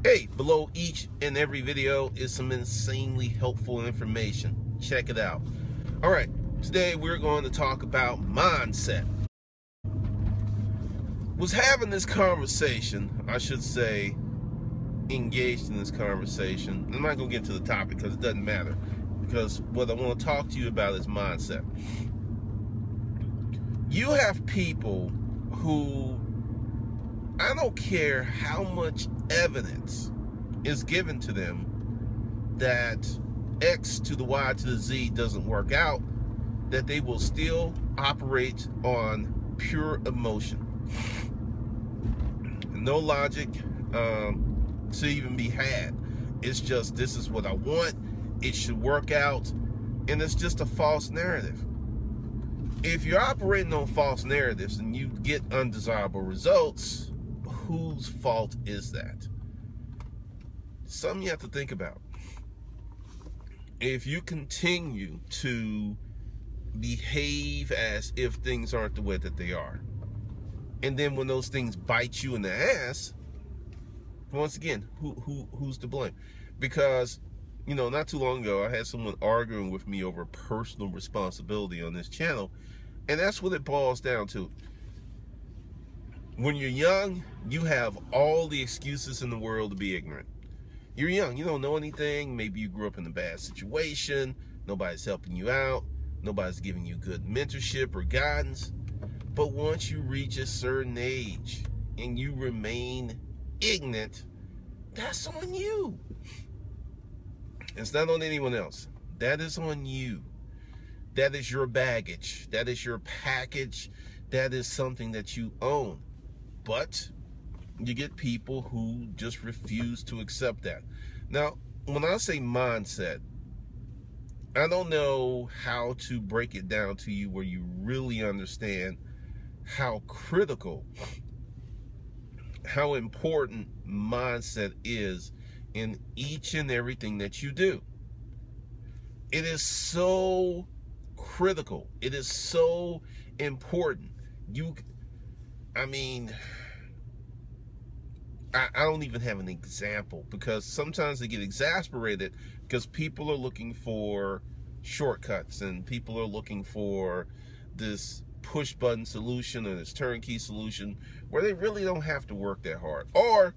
Hey, below each and every video is some insanely helpful information. Check it out. All right, today we're going to talk about mindset. Was having this conversation, I should say, engaged in this conversation. I'm not going to get into the topic because it doesn't matter, because what I want to talk to you about is mindset. You have people who, I don't care how much evidence is given to them that X to the Y to the Z doesn't work out, that they will still operate on pure emotion. No logic to even be had. It's just, this is what I want, it should work out, and it's just a false narrative. If you're operating on false narratives and you get undesirable results, whose fault is that? Something you have to think about. If you continue to behave as if things aren't the way that they are, and then when those things bite you in the ass, once again, who's to blame? Because, you know, not too long ago, I had someone arguing with me over personal responsibility on this channel, and that's what it boils down to. When you're young, you have all the excuses in the world to be ignorant. You're young, you don't know anything. Maybe you grew up in a bad situation. Nobody's helping you out. Nobody's giving you good mentorship or guidance. But once you reach a certain age and you remain ignorant, that's on you. It's not on anyone else. That is on you. That is your baggage. That is your package. That is something that you own. But you get people who just refuse to accept that. Now, when I say mindset, I don't know how to break it down to you where you really understand how critical, how important mindset is in each and everything that you do. It is so critical. It is so important. I don't even have an example, because sometimes they get exasperated because people are looking for shortcuts and people are looking for this push button solution or this turnkey solution where they really don't have to work that hard, or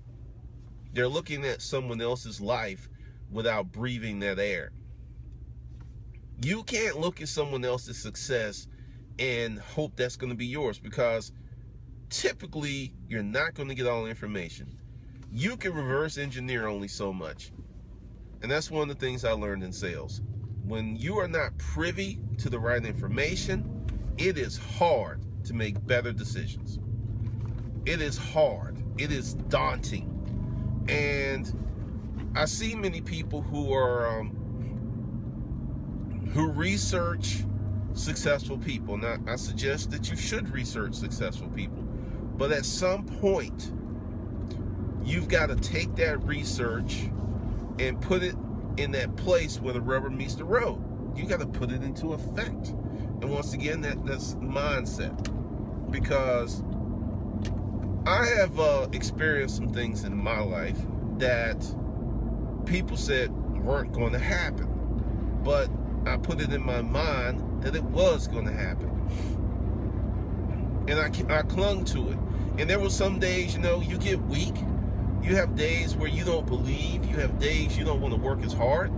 they're looking at someone else's life without breathing that air. You can't look at someone else's success and hope that's going to be yours, because typically you're not going to get all the information. You can reverse engineer only so much. And that's one of the things I learned in sales. When you are not privy to the right information, it is hard to make better decisions. It is hard. It is daunting. And I see many people who are who research successful people. Now, I suggest that you should research successful people, but at some point, you've got to take that research and put it in that place where the rubber meets the road. You got to put it into effect. And once again, that's mindset. Because I have experienced some things in my life that people said weren't going to happen, but I put it in my mind that it was going to happen, and I clung to it. And there were some days, you know, you get weak. You have days where you don't believe. You have days you don't want to work as hard.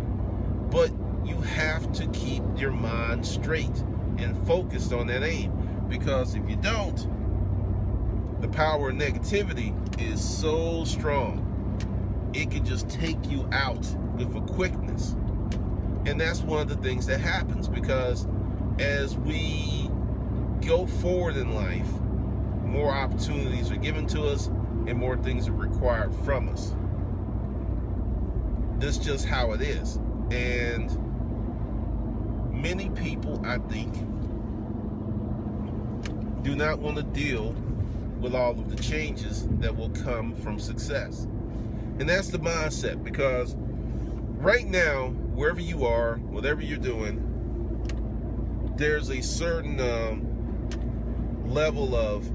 But you have to keep your mind straight and focused on that aim. Because if you don't, the power of negativity is so strong, it can just take you out with a quickness. And that's one of the things that happens, because as we go forward in life, more opportunities are given to us and more things are required from us. That's just how it is. And many people, I think, do not want to deal with all of the changes that will come from success. And that's the mindset, because right now, wherever you are, whatever you're doing, there's a certain level of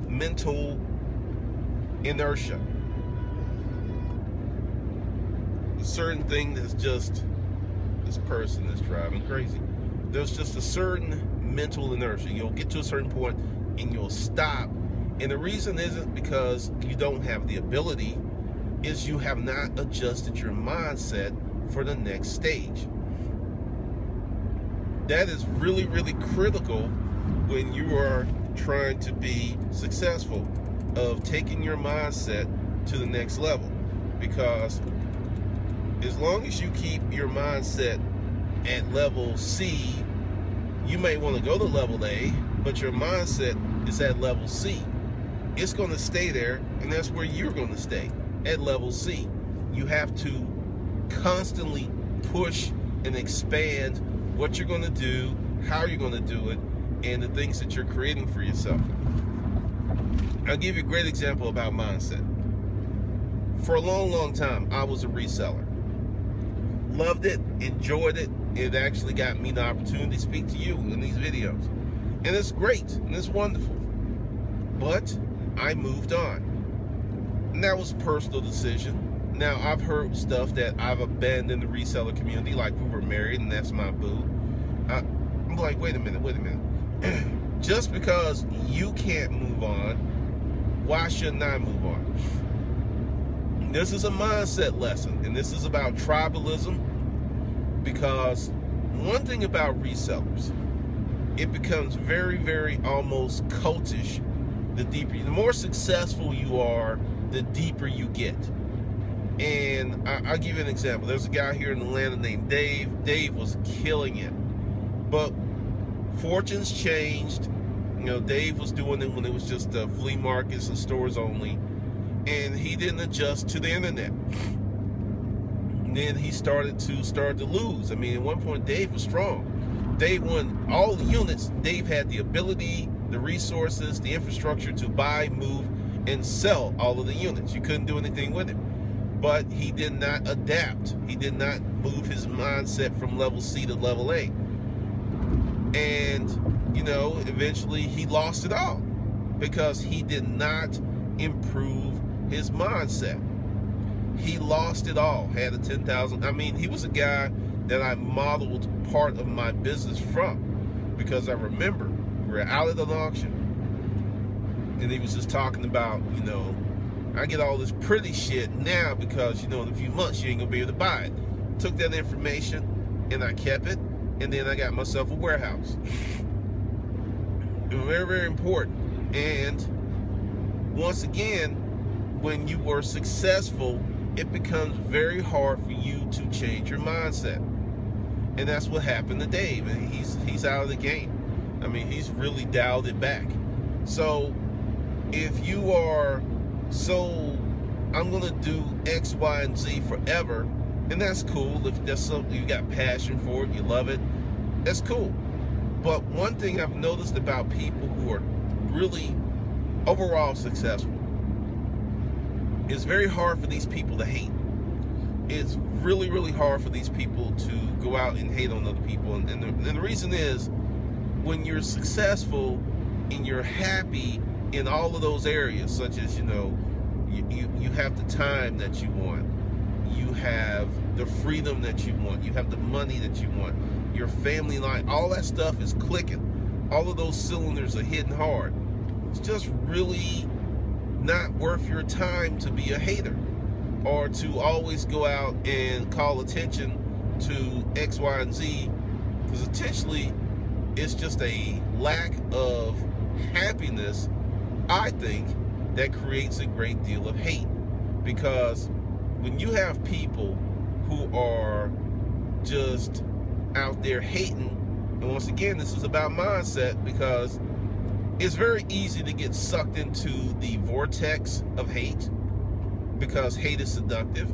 mental inertia. A certain thing that's just, this person is driving crazy. There's just a certain mental inertia. You'll get to a certain point and you'll stop. And the reason isn't because you don't have the ability, is you have not adjusted your mindset for the next stage. That is really, really critical when you are trying to be successful, of taking your mindset to the next level. Because as long as you keep your mindset at level C, you may want to go to level A, but your mindset is at level C. It's going to stay there, and that's where you're going to stay, at level C. You have to constantly push and expand what you're going to do, how you're going to do it, and the things that you're creating for yourself. I'll give you a great example about mindset. For a long, long time, I was a reseller. Loved it, enjoyed it. It actually got me the opportunity to speak to you in these videos. And it's great, and it's wonderful. But I moved on. And that was a personal decision. Now, I've heard stuff that I've abandoned the reseller community, like we were married and that's my boo. I'm like, wait a minute. Just because you can't move on, why shouldn't I move on? This is a mindset lesson, and this is about tribalism, because one thing about resellers, it becomes very, very almost cultish. The more successful you are, the deeper you get. And I'll give you an example. There's a guy here in Atlanta named Dave. Dave was killing it. But fortunes changed. You know, Dave was doing it when it was just flea markets and stores only. And he didn't adjust to the internet. And then he started to lose. I mean, at one point, Dave was strong. Dave won all the units. Dave had the ability, the resources, the infrastructure to buy, move, and sell all of the units. You couldn't do anything with him. But he did not adapt. He did not move his mindset from level C to level A. And, you know, eventually he lost it all because he did not improve his mindset. He lost it all. Had a 10,000. I mean, he was a guy that I modeled part of my business from, because I remember we were out at an auction and he was just talking about, you know, I get all this pretty shit now because, you know, in a few months you ain't gonna be able to buy it. Took that information and I kept it, and then I got myself a warehouse. Very, very important. And once again, when you were successful, it becomes very hard for you to change your mindset. And that's what happened to Dave, and he's out of the game. I mean, he's really dialed it back. So if you are I'm gonna do X, Y, and Z forever, and that's cool. If that's something you got passion for it, you love it, that's cool. But one thing I've noticed about people who are really overall successful, it's very hard for these people to hate. It's really, really hard for these people to go out and hate on other people. And the reason is, when you're successful and you're happy in all of those areas, such as, you know, you have the time that you want, you have the freedom that you want, you have the money that you want, your family life, all that stuff is clicking. All of those cylinders are hitting hard. It's just really not worth your time to be a hater, or to always go out and call attention to X, Y, and Z, because essentially it's just a lack of happiness, I think, that creates a great deal of hate. Because when you have people who are just out there hating, and once again, this is about mindset, because it's very easy to get sucked into the vortex of hate, because hate is seductive.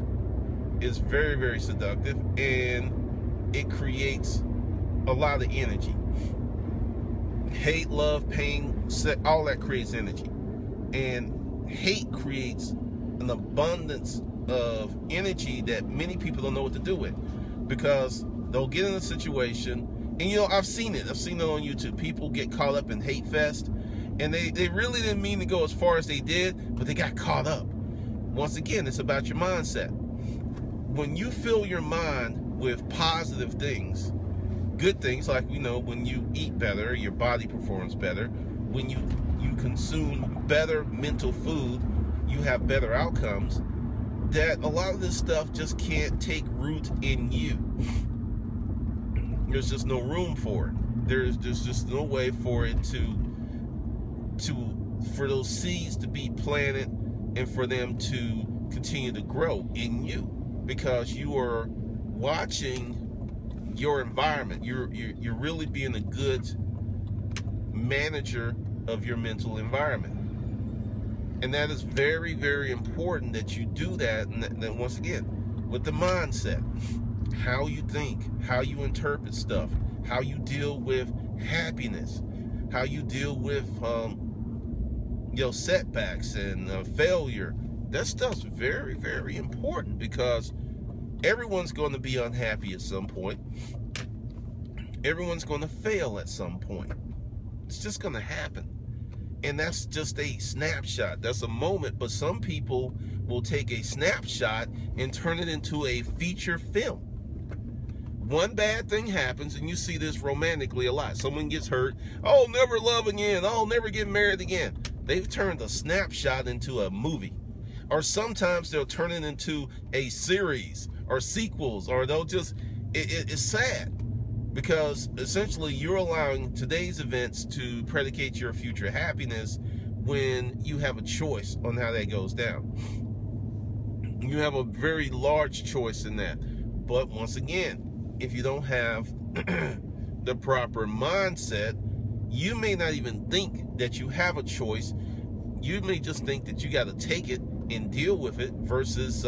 It's very, very seductive, and it creates a lot of energy. Hate, love, pain, all that creates energy. And hate creates an abundance of energy that many people don't know what to do with, because they'll get in a situation, and, you know, I've seen it on YouTube. People get caught up in hate fest, And they really didn't mean to go as far as they did, but they got caught up. Once again, it's about your mindset. When you fill your mind with positive things, good things, like we know, when you eat better, your body performs better. When you consume better mental food, you have better outcomes. That a lot of this stuff just can't take root in you. There's just no room for it. There's just no way for it for those seeds to be planted and for them to continue to grow in you, because you are watching your environment. You're really being a good manager of your mental environment. And that is very, very important that you do that. And then once again, with the mindset, how you think, how you interpret stuff, how you deal with happiness, how you deal with setbacks and failure. That stuff's very, very important, because everyone's going to be unhappy at some point. Everyone's going to fail at some point. It's just going to happen. And that's just a snapshot. That's a moment. But some people will take a snapshot and turn it into a feature film. One bad thing happens, and you see this romantically a lot. Someone gets hurt. Oh, never love again. Oh, never get married again. They've turned a snapshot into a movie. Or sometimes they'll turn it into a series or sequels, or they'll just, it's sad. Because essentially you're allowing today's events to predicate your future happiness when you have a choice on how that goes down. You have a very large choice in that. But once again, if you don't have the proper mindset, you may not even think that you have a choice. You may just think that you got to take it and deal with it, versus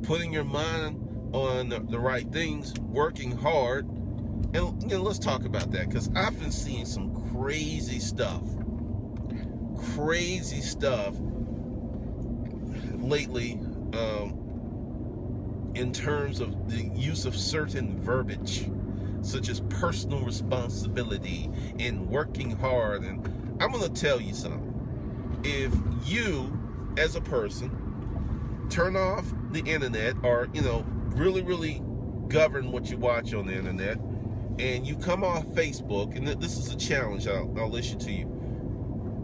putting your mind on the right things, working hard. And let's talk about that, because I've been seeing some crazy stuff lately in terms of the use of certain verbiage, such as personal responsibility and working hard. And I'm going to tell you something. If you, as a person, turn off the internet, or, really, really govern what you watch on the internet, and you come off Facebook, and this is a challenge, I'll issue to you.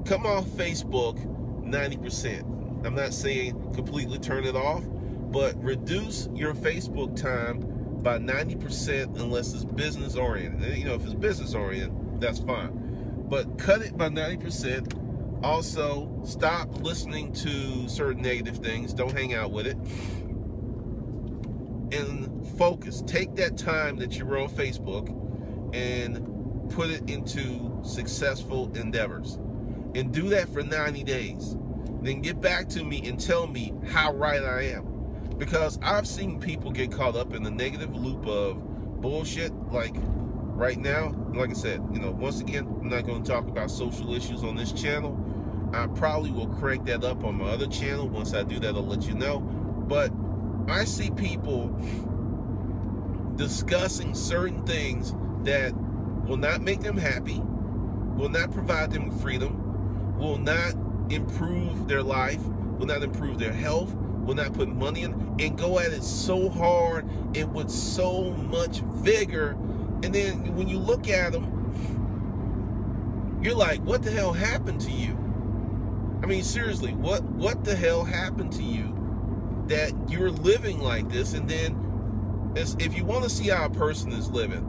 Come off Facebook 90%. I'm not saying completely turn it off, but reduce your Facebook time by 90% unless it's business oriented. If it's business oriented, that's fine. But cut it by 90%. Also, stop listening to certain negative things. Don't hang out with it. And focus. Take that time that you were on Facebook and put it into successful endeavors. And do that for 90 days. Then get back to me and tell me how right I am. Because I've seen people get caught up in the negative loop of bullshit. Like right now, like I said, once again, I'm not going to talk about social issues on this channel. I probably will crank that up on my other channel. Once I do that, I'll let you know. But I see people discussing certain things that will not make them happy, will not provide them freedom, will not improve their life, will not improve their health, will not put money in, and go at it so hard and with so much vigor. And then when you look at them, you're like, what the hell happened to you? I mean, seriously, what the hell happened to you that you're living like this? And then if you want to see how a person is living,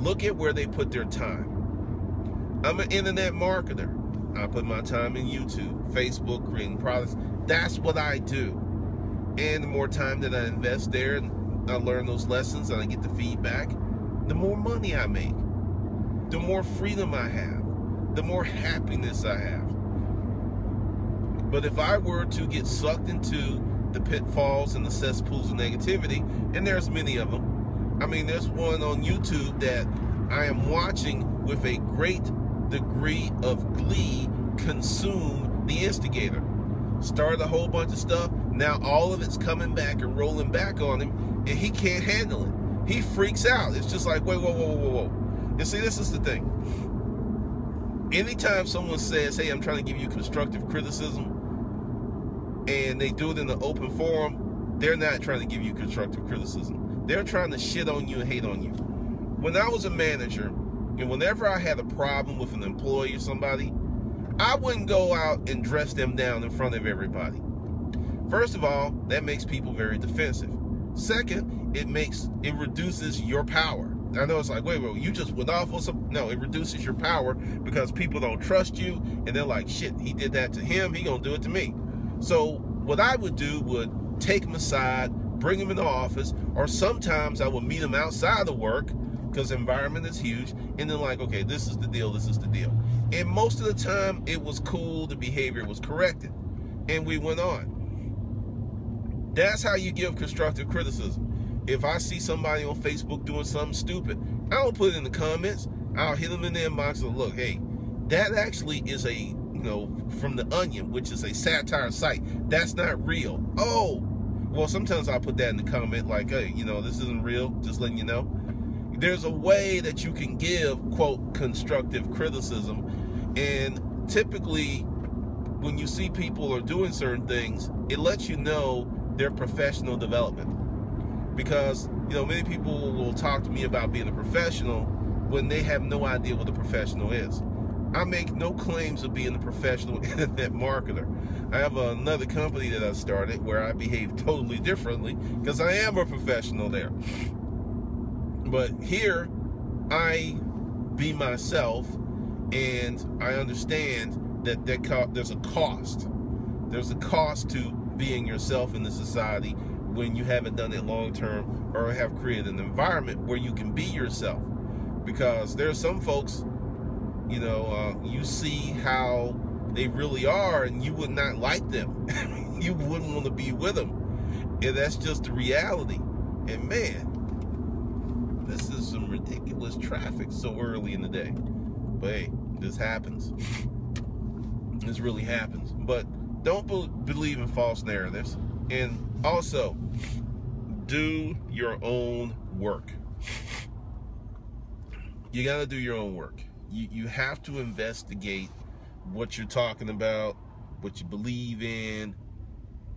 look at where they put their time. I'm an internet marketer. I put my time in YouTube, Facebook, creating products. That's what I do. And the more time that I invest there and I learn those lessons and I get the feedback, the more money I make, the more freedom I have, the more happiness I have. But if I were to get sucked into the pitfalls and the cesspools of negativity, and there's many of them. I mean, there's one on YouTube that I am watching with a great degree of glee consume the instigator. Started a whole bunch of stuff. Now all of it's coming back and rolling back on him, and he can't handle it. He freaks out. It's just like, wait, whoa. And see, this is the thing. anytime someone says, hey, I'm trying to give you constructive criticism, and they do it in the open forum, they're not trying to give you constructive criticism. They're trying to shit on you and hate on you. When I was a manager, and whenever I had a problem with an employee or somebody, I wouldn't go out and dress them down in front of everybody. First of all, that makes people very defensive. Second, it reduces your power. I know it's like, wait, you just went off on something. No, it reduces your power because people don't trust you, and they're like, shit, he did that to him, he gonna do it to me. So what I would do would take him aside, bring him in the office, or sometimes I would meet him outside of work, because the environment is huge, and then like, okay, this is the deal, this is the deal. And most of the time, it was cool, the behavior was corrected, and we went on. That's how you give constructive criticism. If I see somebody on Facebook doing something stupid, I don't put it in the comments. I'll hit them in the inbox and look, hey, that actually is a, from The Onion, which is a satire site. That's not real. Oh, well, sometimes I'll put that in the comment like, hey, this isn't real, just letting you know. There's a way that you can give, quote, constructive criticism. And typically, when you see people are doing certain things, it lets you know their professional development. Because, many people will talk to me about being a professional when they have no idea what a professional is. I make no claims of being a professional internet marketer. I have another company that I started where I behave totally differently because I am a professional there. But here, I be myself, and I understand that there's a cost. There's a cost to being yourself in the society when you haven't done it long term or have created an environment where you can be yourself. Because there's some folks, you see how they really are, and you would not like them. You wouldn't want to be with them. And that's just the reality. And man, this is some ridiculous traffic so early in the day. But hey, this happens. This really happens. But don't believe in false narratives. And also, do your own work. You got to do your own work. You have to investigate what you're talking about, what you believe in.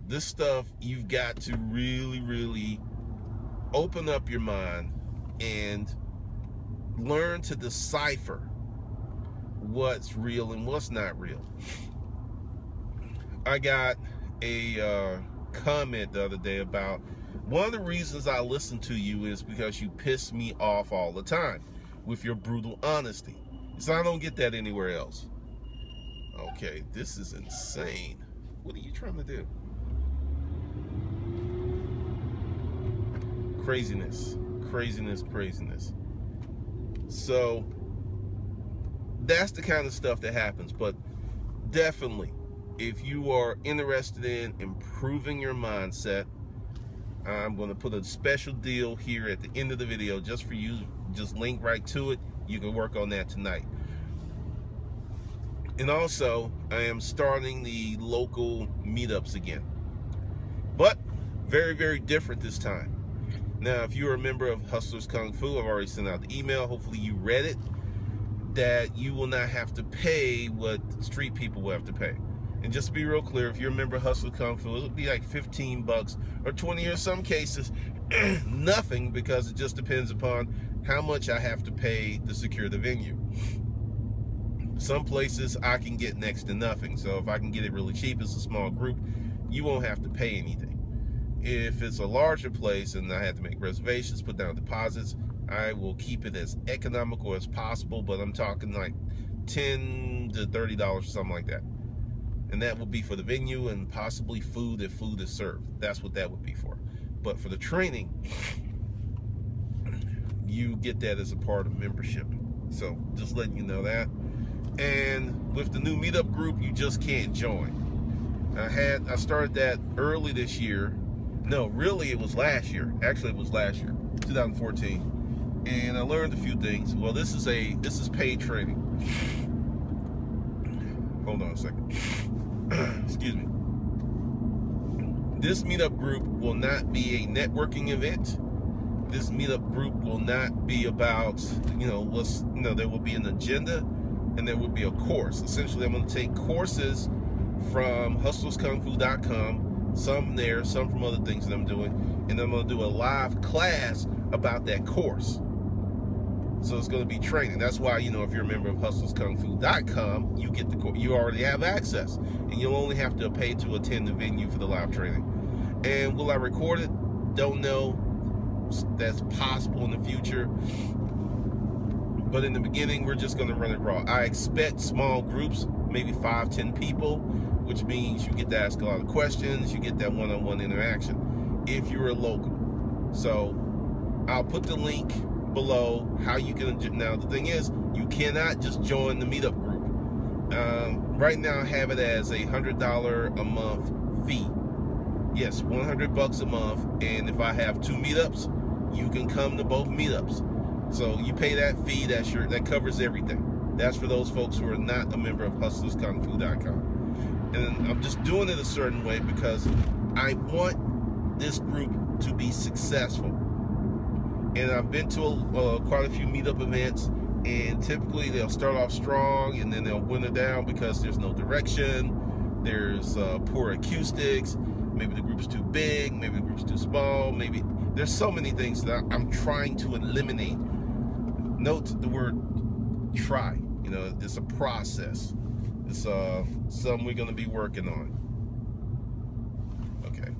This stuff, you've got to really, really open up your mind and learn to decipher what's real and what's not real. I got a comment the other day about, one of the reasons I listen to you is because you piss me off all the time with your brutal honesty. So I don't get that anywhere else. Okay, this is insane. What are you trying to do? Craziness, craziness, craziness. So that's the kind of stuff that happens. But definitely, if you are interested in improving your mindset, I'm going to put a special deal here at the end of the video just for you. Just link right to it. You can work on that tonight. And also, I am starting the local meetups again. But very, very different this time. Now, if you're a member of Hustlers Kung Fu, I've already sent out the email. Hopefully you read it. That you will not have to pay what street people will have to pay. And just to be real clear, if you're a member of Hustler Kung Fu, it'll be like 15 bucks or 20, or in some cases, nothing, because it just depends upon how much I have to pay to secure the venue. Some places I can get next to nothing. So if I can get it really cheap, it's a small group, you won't have to pay anything. If it's a larger place and I have to make reservations, put down deposits, I will keep it as economical as possible, but I'm talking like $10 to $30 or something like that. And that will be for the venue and possibly food if food is served. That's what that would be for. But for the training, you get that as a part of membership. So just letting you know that. And with the new meetup group, you just can't join. I started that early this year. No, really it was last year. Actually, it was last year, 2014. And I learned a few things. Well, this is paid training. Hold on a second. Excuse me. This meetup group will not be a networking event. This meetup group will not be about, there will be an agenda, and there will be a course. Essentially, I'm going to take courses from hustlerskungfu.com, some there, some from other things that I'm doing, and I'm going to do a live class about that course. So it's going to be training. That's why, you know, if you're a member of hustlerskungfu.com, you get the course. You already have access, and you'll only have to pay to attend the venue for the live training. And will I record it? Don't know. That's possible in the future. But in the beginning, we're just going to run it raw. I expect small groups, maybe 5-10 people, which means you get to ask a lot of questions. You get that one-on-one interaction if you're a local. So I'll put the link below how you can. Now the thing is, you cannot just join the meetup group. Right now I have it as a $100 a month fee. Yes, $100 a month, and if I have 2 meetups, you can come to both meetups. So you pay that fee. That covers everything. That's for those folks who are not a member of hustlerskungfu.com. And I'm just doing it a certain way because I want this group to be successful. And I've been to quite a few meetup events, and typically they'll start off strong and then they'll winter down because there's no direction, there's poor acoustics, maybe the group's too big, maybe the group's too small, maybe there's so many things that I'm trying to eliminate. Note the word try. You know, it's a process. It's something we're going to be working on. Okay.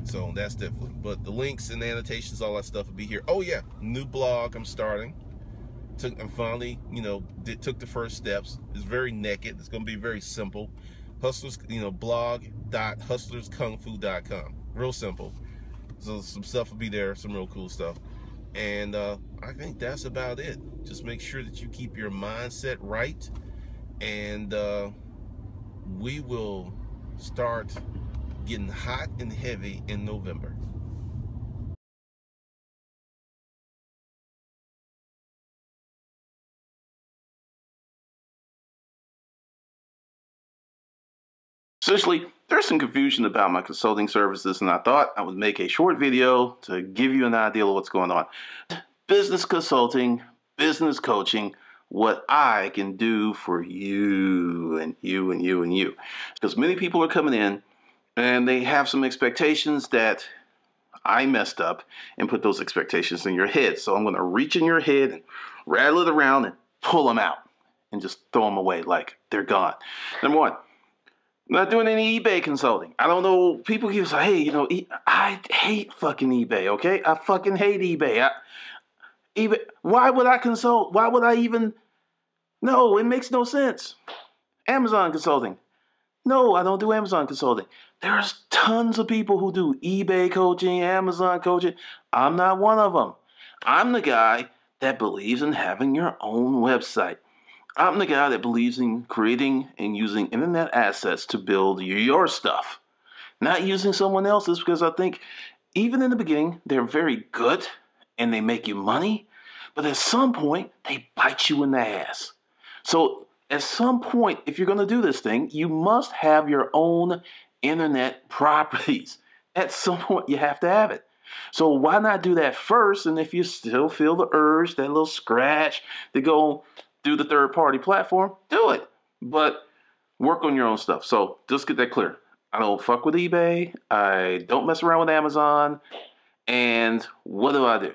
So that's definitely. But the links and the annotations, all that stuff will be here. Oh yeah, new blog I'm starting. I'm finally, you know, took the first steps. It's very naked. It's going to be very simple. Hustlers, you know, blog.hustlerskungfu.com. Real simple. So some stuff will be there, some real cool stuff. And I think that's about it. Just make sure that you keep your mindset right, and we will start getting hot and heavy in November. Essentially, there's some confusion about my consulting services, and I thought I would make a short video to give you an idea of what's going on. Business consulting, business coaching, what I can do for you and you and you and you. Because many people are coming in and they have some expectations that I messed up and put those expectations in your head. So I'm going to reach in your head and rattle it around and pull them out and just throw them away like they're gone. Number one, I'm not doing any eBay consulting. I don't know. People keep saying, hey, you know, I hate fucking eBay, okay? I fucking hate eBay. eBay. Why would I consult? Why would I even? No, it makes no sense. Amazon consulting. No, I don't do Amazon consulting. There's tons of people who do eBay coaching, Amazon coaching. I'm not one of them. I'm the guy that believes in having your own website. I'm the guy that believes in creating and using internet assets to build your stuff. Not using someone else's, because I think even in the beginning, they're very good and they make you money. But at some point, they bite you in the ass. So at some point, if you're going to do this thing, you must have your own internet properties. At some point, you have to have it. So why not do that first? And if you still feel the urge, that little scratch to go through the third-party platform, do it. But work on your own stuff. So just get that clear. I don't fuck with eBay. I don't mess around with Amazon. And what do?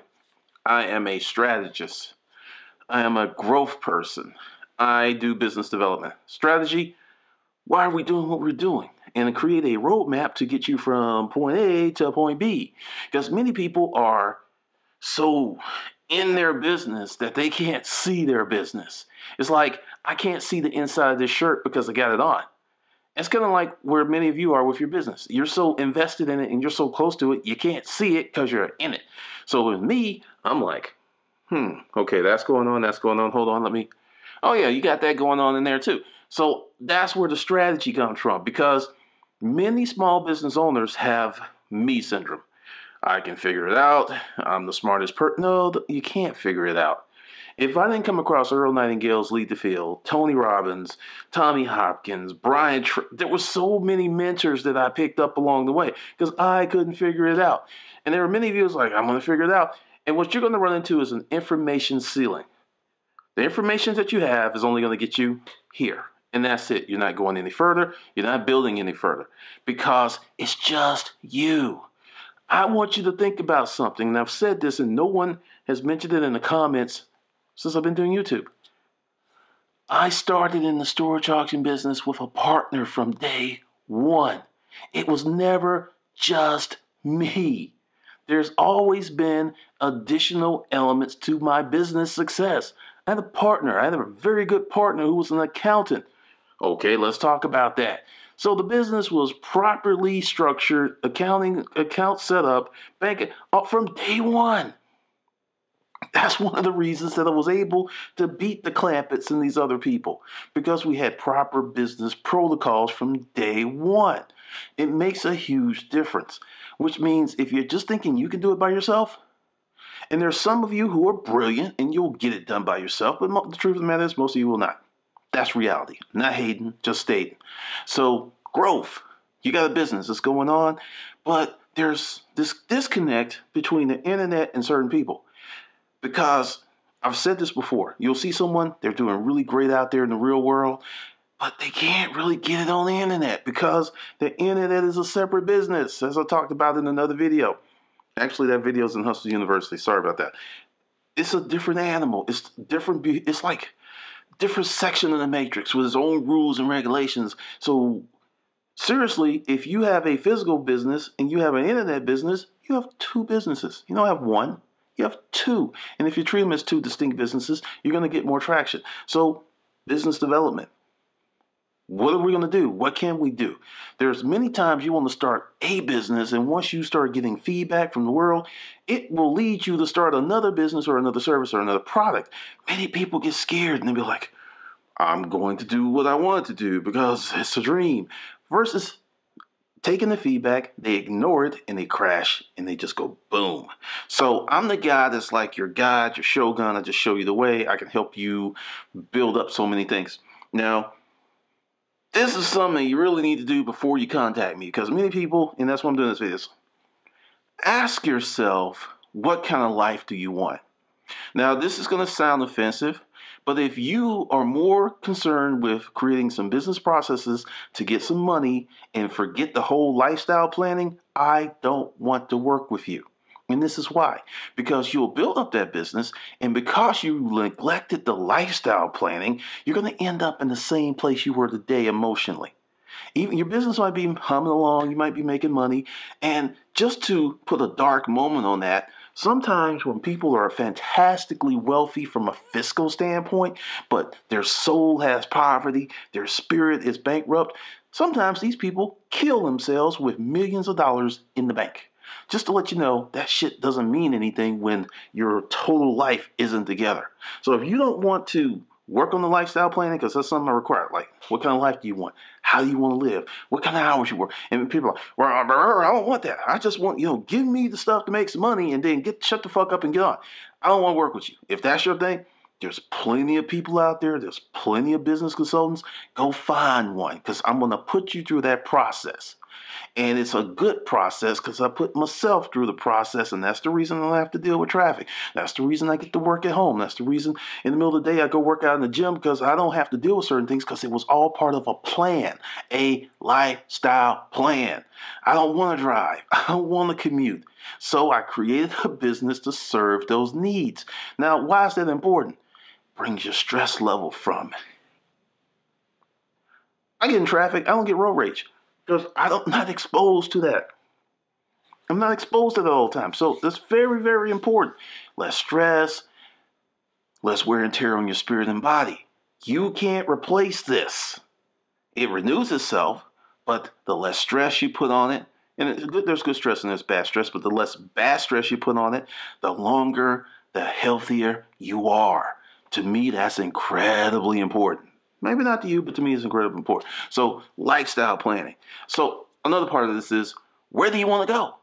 I am a strategist. I am a growth person. I do business development. Strategy, why are we doing what we're doing? And create a roadmap to get you from point A to point B. Because many people are so in their business that they can't see their business. It's like, I can't see the inside of this shirt because I got it on. It's kind of like where many of you are with your business. You're so invested in it and you're so close to it, you can't see it because you're in it. So with me, I'm like, okay, that's going on, hold on, oh yeah, you got that going on in there too. So that's where the strategy comes from, because many small business owners have me syndrome. I can figure it out. I'm the smartest person. No, you can't figure it out. If I didn't come across Earl Nightingale's Lead the Field, Tony Robbins, Tommy Hopkins, there were so many mentors that I picked up along the way because I couldn't figure it out. And there are many of you who's like, I'm going to figure it out. And what you're going to run into is an information ceiling. The information that you have is only going to get you here. And that's it. You're not going any further. You're not building any further because it's just you. I want you to think about something. And I've said this and no one has mentioned it in the comments since I've been doing YouTube. I started in the storage auction business with a partner from day one. It was never just me. There's always been additional elements to my business success. I had a partner. I had a very good partner who was an accountant. Okay, let's talk about that. So the business was properly structured, account set up, bank from day one. That's one of the reasons that I was able to beat the Clampetts and these other people, because we had proper business protocols from day one. It makes a huge difference, which means if you're just thinking you can do it by yourself, and there's some of you who are brilliant and you'll get it done by yourself, but the truth of the matter is most of you will not. That's reality. Not hating, just stating. So growth. You got a business that's going on, but there's this disconnect between the internet and certain people. Because I've said this before, you'll see someone, they're doing really great out there in the real world, but they can't really get it on the internet because the internet is a separate business, as I talked about in another video. Actually, that video is in Hustle University. Sorry about that. It's a different animal. It's different. It's like different section of the matrix with its own rules and regulations. So seriously, if you have a physical business and you have an internet business, you have two businesses. You don't have one. You have two. And if you treat them as two distinct businesses, you're going to get more traction. So business development. What are we going to do? What can we do? There's many times you want to start a business, and once you start getting feedback from the world, it will lead you to start another business or another service or another product. Many people get scared and they'll be like, I'm going to do what I want to do because it's a dream. Versus taking the feedback, they ignore it, and they crash, and they just go boom. So I'm the guy that's like your guide, your shogun. I just show you the way. I can help you build up so many things. Now, this is something you really need to do before you contact me, because many people, and that's why I'm doing this video, ask yourself, what kind of life do you want? Now, this is going to sound offensive, but if you are more concerned with creating some business processes to get some money and forget the whole lifestyle planning, I don't want to work with you. And this is why. Because you'll build up that business, and because you neglected the lifestyle planning, you're going to end up in the same place you were today emotionally. Even your business might be humming along, you might be making money, and just to put a dark moment on that, sometimes when people are fantastically wealthy from a fiscal standpoint, but their soul has poverty, their spirit is bankrupt, sometimes these people kill themselves with millions of dollars in the bank. Just to let you know, that shit doesn't mean anything when your total life isn't together. So if you don't want to work on the lifestyle planning, because that's something I require. Like, what kind of life do you want? How do you want to live? What kind of hours you work? And people are like, well, I don't want that. I just want, give me the stuff to make some money and then shut the fuck up and get on. I don't want to work with you. If that's your thing, there's plenty of people out there. There's plenty of business consultants. Go find one, because I'm going to put you through that process. And it's a good process because I put myself through the process, and that's the reason I don't have to deal with traffic. That's the reason I get to work at home. That's the reason in the middle of the day I go work out in the gym, because I don't have to deal with certain things because it was all part of a plan, a lifestyle plan. I don't want to drive. I don't want to commute. So I created a business to serve those needs. Now, why is that important? Brings your stress level from. I get in traffic. I don't get road rage. Because I'm not exposed to that. I'm not exposed to that all the time. So that's very, very important. Less stress, less wear and tear on your spirit and body. You can't replace this. It renews itself, but the less stress you put on it, and it's good, there's good stress and there's bad stress, but the less bad stress you put on it, the longer, the healthier you are. To me, that's incredibly important. Maybe not to you, but to me it's incredibly important. So lifestyle planning. So another part of this is, where do you want to go?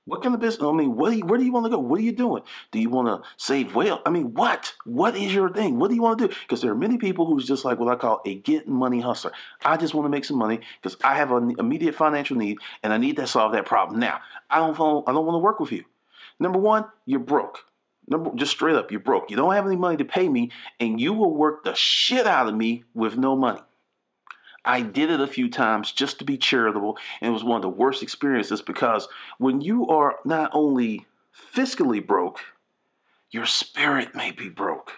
What kind of business? Where do you want to go? What are you doing? Do you want to save whale? What? What is your thing? What do you want to do? Because there are many people who's just like what I call a get money hustler. I just want to make some money because I have an immediate financial need and I need to solve that problem. Now, I don't want to work with you. Number one, you're broke. Just straight up, you're broke. You don't have any money to pay me, and you will work the shit out of me with no money. I did it a few times just to be charitable, and it was one of the worst experiences because when you are not only fiscally broke, your spirit may be broke.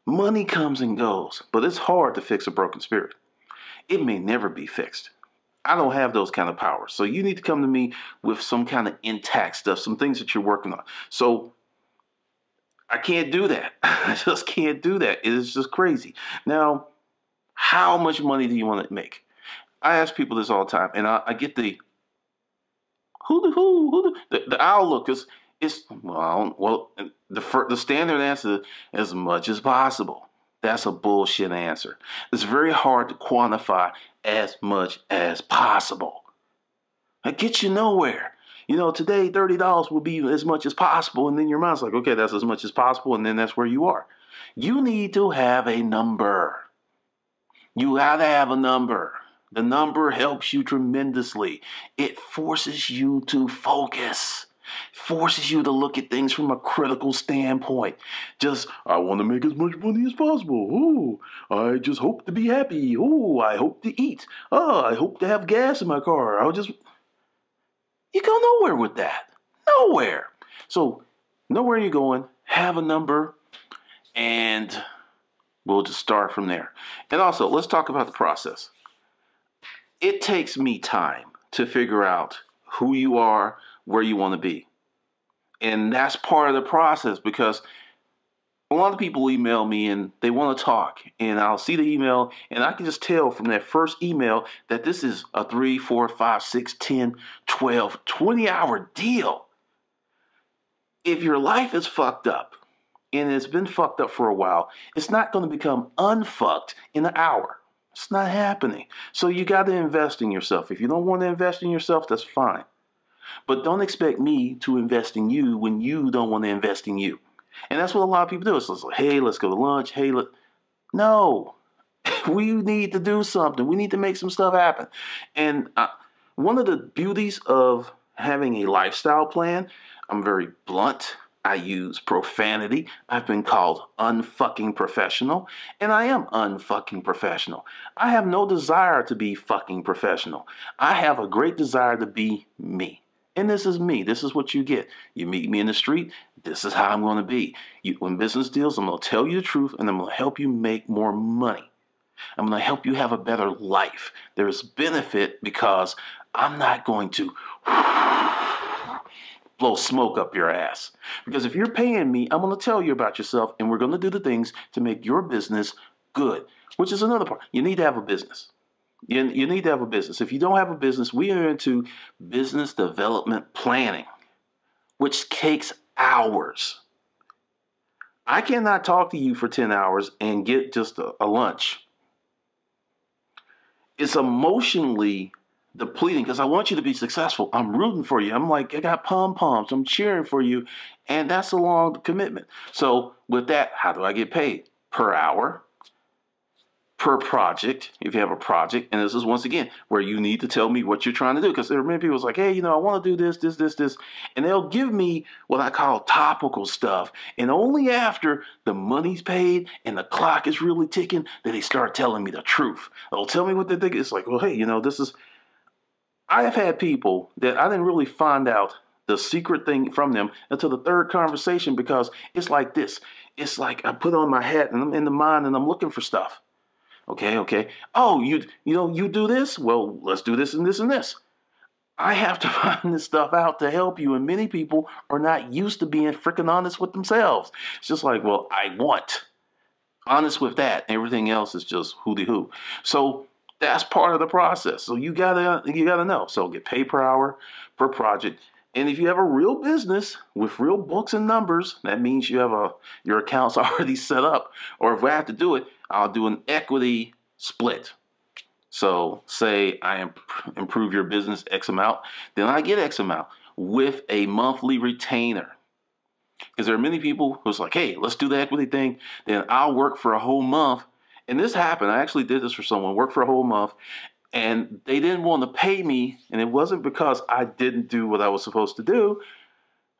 Money comes and goes, but it's hard to fix a broken spirit. It may never be fixed. I don't have those kind of powers. So you need to come to me with some kind of intact stuff, some things that you're working on. So I can't do that. I just can't do that. It's just crazy. Now, how much money do you want to make? I ask people this all the time, and I get the the outlook is the standard answer is as much as possible. That's a bullshit answer. It's very hard to quantify as much as possible. That gets you nowhere. You know, today $30 will be as much as possible, and then your mind's like, okay, that's as much as possible, and then that's where you are. You need to have a number. You gotta have a number. The number helps you tremendously. It forces you to focus. Forces you to look at things from a critical standpoint. Just, I want to make as much money as possible. Ooh, I just hope to be happy. Ooh, I hope to eat. Oh, I hope to have gas in my car. You go nowhere with that. Nowhere. So, nowhere you're going, have a number, and we'll just start from there. And also, let's talk about the process. It takes me time to figure out who you are, where you want to be. And that's part of the process because a lot of people email me and they want to talk. And I'll see the email and I can just tell from that first email that this is a 3, 4, 5, 6, 10, 12, 20-hour deal. If your life is fucked up and it's been fucked up for a while, it's not going to become unfucked in an hour. It's not happening. So you got to invest in yourself. If you don't want to invest in yourself, that's fine. But don't expect me to invest in you when you don't want to invest in you. And that's what a lot of people do. It's like, hey, let's go to lunch. Hey, no, we need to do something. We need to make some stuff happen. And one of the beauties of having a lifestyle plan, I'm very blunt. I use profanity. I've been called unfucking professional, and I am unfucking professional. I have no desire to be fucking professional. I have a great desire to be me. And this is me. This is what you get. You meet me in the street. This is how I'm going to be. When business deals, I'm going to tell you the truth, and I'm going to help you make more money. I'm going to help you have a better life. There's benefit because I'm not going to blow smoke up your ass. Because if you're paying me, I'm going to tell you about yourself, and we're going to do the things to make your business good, which is another part. You need to have a business. You need to have a business. If you don't have a business, we are into business development planning, which takes hours. I cannot talk to you for 10 hours and get just a lunch. It's emotionally depleting because I want you to be successful. I'm rooting for you. I'm like, I got pom-poms. I'm cheering for you. And that's a long commitment. So with that, how do I get paid? Per hour. Per project, if you have a project, and this is once again where you need to tell me what you're trying to do, because there are many people who's like, hey, I want to do this, and they'll give me what I call topical stuff, and only after the money's paid and the clock is really ticking that they start telling me the truth. They'll tell me what they think. It's like, well, hey, this is. I have had people that I didn't really find out the secret thing from them until the third conversation, because it's like this. It's like I put on my hat and I'm in the mind and I'm looking for stuff. Okay. Oh, you do this? Well, let's do this and this and this. I have to find this stuff out to help you, and many people are not used to being freaking honest with themselves. It's just like, well, I want honest with that. Everything else is just hoo-de-hoo. So that's part of the process. So you gotta know. So get paid per hour, per project. And if you have a real business with real books and numbers, that means you have your accounts already set up. Or if I have to do it, I'll do an equity split. So say I improve your business X amount, then I get X amount with a monthly retainer. Because there are many people who's like, hey, let's do the equity thing. Then I'll work for a whole month. And this happened. I actually did this for someone, worked for a whole month. And they didn't want to pay me, and it wasn't because I didn't do what I was supposed to do.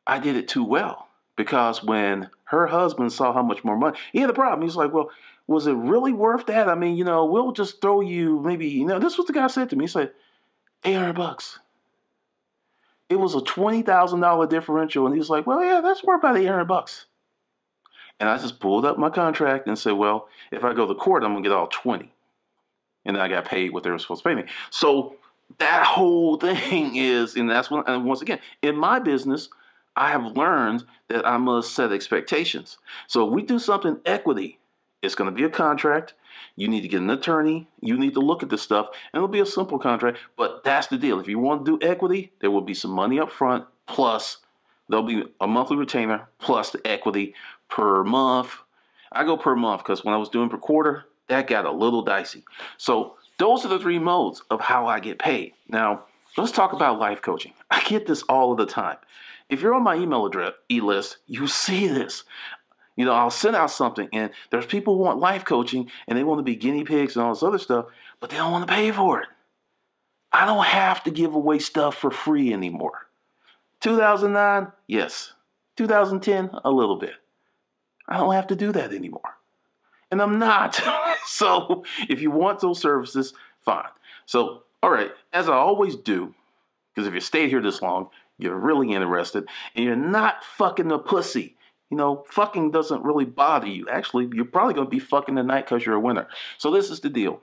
I did it too well. because when her husband saw how much more money, he had a problem. He's like, well, was it really worth that? I mean, we'll just throw you maybe, this is what the guy said to me. He said, $800. It was a $20,000 differential. And he was like, well, yeah, that's worth about $800. And I just pulled up my contract and said, well, if I go to court, I'm going to get all 20. And then I got paid what they were supposed to pay me. So that whole thing is, and that's when, and once again, in my business, I have learned that I must set expectations. So if we do something equity, it's going to be a contract. You need to get an attorney. You need to look at this stuff. And it'll be a simple contract. But that's the deal. If you want to do equity, there will be some money up front. Plus, there'll be a monthly retainer. Plus the equity per month. I go per month because when I was doing per quarter, that got a little dicey. So those are the three modes of how I get paid. Now, let's talk about life coaching. I get this all of the time. If you're on my email address, e-list, you see this. I'll send out something, and there's people who want life coaching, and they want to be guinea pigs and all this other stuff, but they don't want to pay for it. I don't have to give away stuff for free anymore. 2009, yes. 2010, a little bit. I don't have to do that anymore. And I'm not. So if you want those services, fine. So, all right, as I always do, because if you stayed here this long, you're really interested, and you're not fucking a pussy. Fucking doesn't really bother you. Actually, you're probably going to be fucking tonight because you're a winner. So this is the deal.